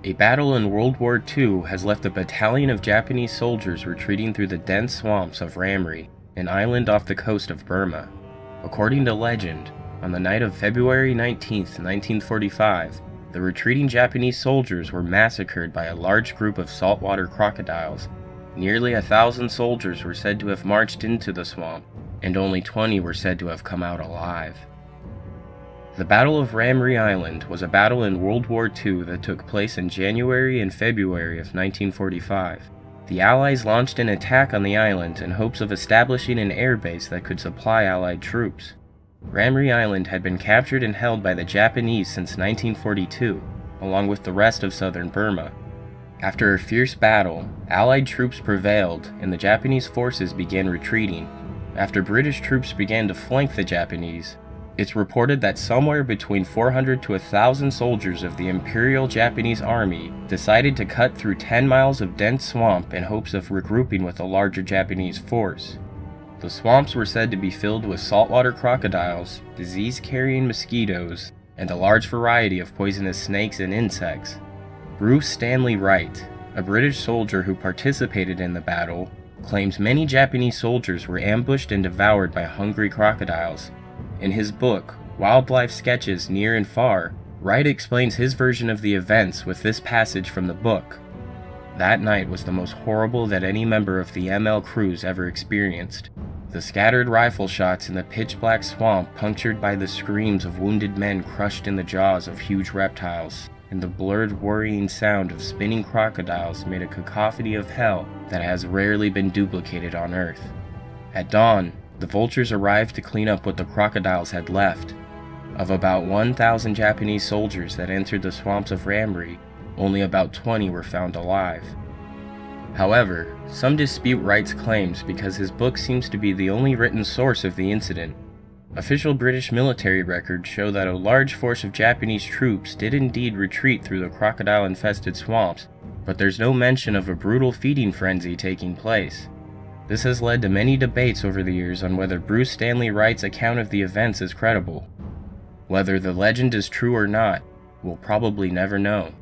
A battle in World War II has left a battalion of Japanese soldiers retreating through the dense swamps of Ramree, an island off the coast of Burma. According to legend, on the night of February 19, 1945, the retreating Japanese soldiers were massacred by a large group of saltwater crocodiles. Nearly 1,000 soldiers were said to have marched into the swamp, and only 20 were said to have come out alive. The Battle of Ramree Island was a battle in World War II that took place in January and February of 1945. The Allies launched an attack on the island in hopes of establishing an airbase that could supply Allied troops. Ramree Island had been captured and held by the Japanese since 1942, along with the rest of southern Burma. After a fierce battle, Allied troops prevailed and the Japanese forces began retreating. After British troops began to flank the Japanese, it's reported that somewhere between 400 to 1,000 soldiers of the Imperial Japanese Army decided to cut through 10 miles of dense swamp in hopes of regrouping with a larger Japanese force. The swamps were said to be filled with saltwater crocodiles, disease-carrying mosquitoes, and a large variety of poisonous snakes and insects. Bruce Stanley Wright, a British soldier who participated in the battle, claims many Japanese soldiers were ambushed and devoured by hungry crocodiles. In his book, Wildlife Sketches Near and Far, Wright explains his version of the events with this passage from the book. That night was the most horrible that any member of the ML crews ever experienced. The scattered rifle shots in the pitch-black swamp punctured by the screams of wounded men crushed in the jaws of huge reptiles, and the blurred worrying sound of spinning crocodiles made a cacophony of hell that has rarely been duplicated on Earth. At dawn, the vultures arrived to clean up what the crocodiles had left. Of about 1,000 Japanese soldiers that entered the swamps of Ramree, only about 20 were found alive. However, some dispute Wright's claims because his book seems to be the only written source of the incident. Official British military records show that a large force of Japanese troops did indeed retreat through the crocodile-infested swamps, but there's no mention of a brutal feeding frenzy taking place. This has led to many debates over the years on whether Bruce Stanley Wright's account of the events is credible. Whether the legend is true or not, we'll probably never know.